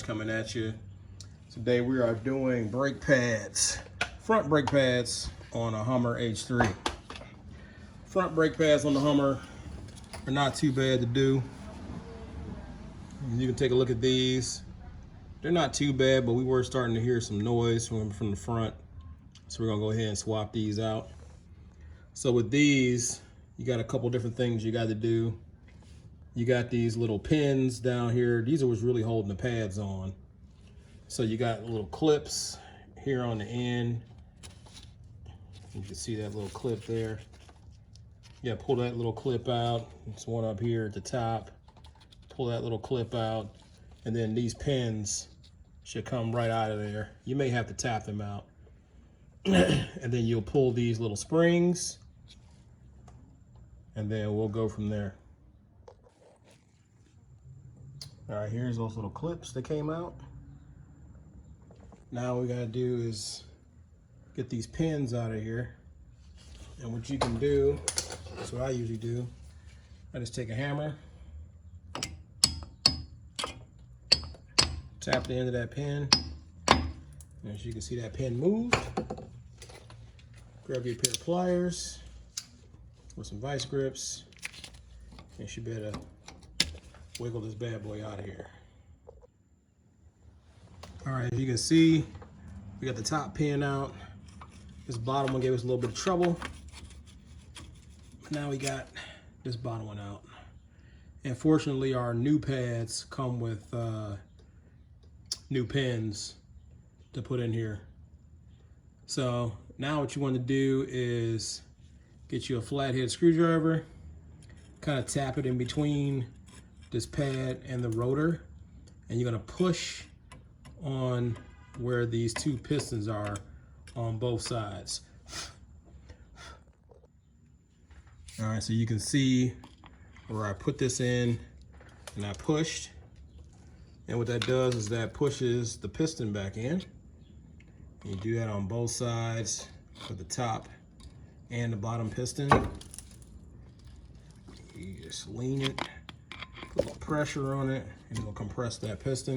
guys, coming at you. Today we are doing brake pads, front brake pads on a Hummer H3. Front brake pads on the Hummer are not too bad to do. You can take a look at these. They're not too bad, but we were starting to hear some noise from the front. So we're gonna go ahead and swap these out. So with these, you got a couple different things you got to do. You got these little pins down here. These are what's really holding the pads on. So you got little clips here on the end. You can see that little clip there. Yeah, pull that little clip out. There's one up here at the top. Pull that little clip out. And then these pins should come right out of there. You may have to tap them out. And then you'll pull these little springs. And then we'll go from there. All right, here's those little clips that came out. Now what we gotta do is get these pins out of here. And what you can do, that's what I usually do, I just take a hammer, tap the end of that pin, and as you can see that pin moved. Grab your pair of pliers with some vice grips, and you should be able to wiggle this bad boy out of here. All right, as you can see, we got the top pin out. This bottom one gave us a little bit of trouble. But now we got this bottom one out. And fortunately, our new pads come with new pins to put in here. So now what you want to do is get you a flathead screwdriver, kind of tap it in between this pad and the rotor, and you're gonna push on where these two pistons are on both sides. All right, so you can see where I put this in and I pushed. And what that does is that pushes the piston back in. You do that on both sides for the top and the bottom piston. You just lean it, put a little pressure on it, and it'll compress that piston.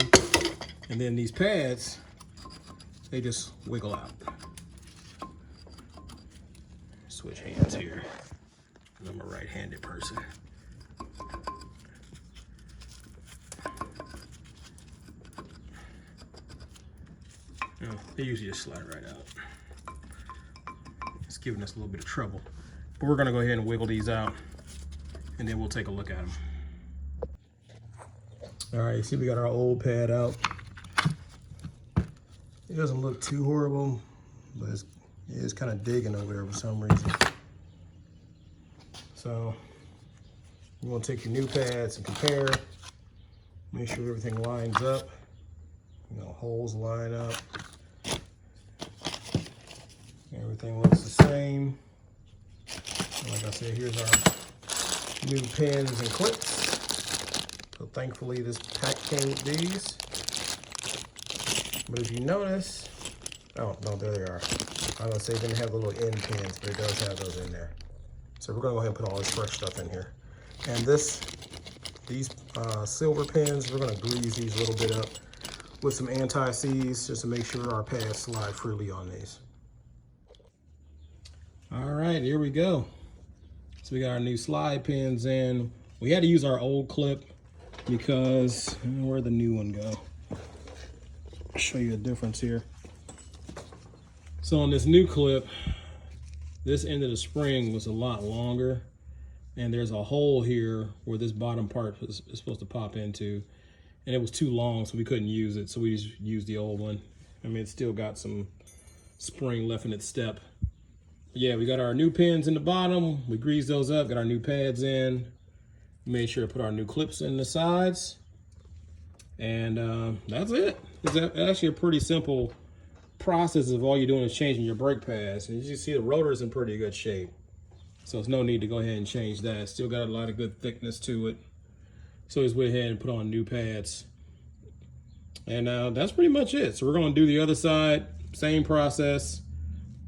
And then these pads, they just wiggle out. Switch hands here. I'm a right-handed person. They usually just slide right out. It's giving us a little bit of trouble. But we're gonna go ahead and wiggle these out, and then we'll take a look at them. All right, you see we got our old pad out. It doesn't look too horrible, but it's kind of digging over there for some reason. So you want to take your new pads and compare. Make sure everything lines up. You know, holes line up. Everything looks the same. And like I said, here's our new pins and clips. So thankfully this pack came with these. But if you notice, oh no, there they are. I was gonna say it didn't have the little end pins, but it does have those in there. So we're gonna go ahead and put all this fresh stuff in here. And these silver pins, we're gonna grease these a little bit up with some anti-seize just to make sure our pads slide freely on these. All right, here we go. So we got our new slide pins in. We had to use our old clip because where'd the new one go? I'll show you the difference here. So on this new clip, this end of the spring was a lot longer, and there's a hole here where this bottom part is supposed to pop into, and it was too long, so we couldn't use it, so we just used the old one. I mean, it's still got some spring left in its step. Yeah, we got our new pins in the bottom. We greased those up, got our new pads in. Made sure to put our new clips in the sides. And that's it. It's actually a pretty simple process of all you're doing is changing your brake pads. And as you can see, the rotor's in pretty good shape. So there's no need to go ahead and change that. Still got a lot of good thickness to it. So just went ahead and put on new pads. And that's pretty much it. So we're gonna do the other side, same process.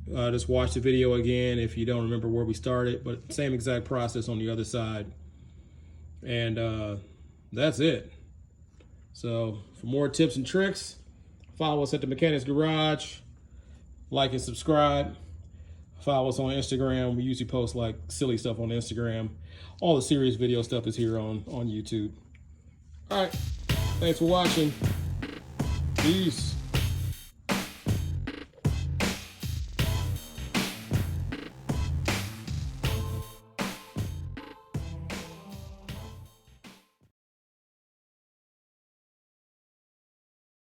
Just watch the video again if you don't remember where we started, but same exact process on the other side. And that's it. So for more tips and tricks, follow us at the Mechanics Garage, like and subscribe. Follow us on Instagram. We usually post like silly stuff on Instagram. All the serious video stuff is here on YouTube. All right, thanks for watching. Peace.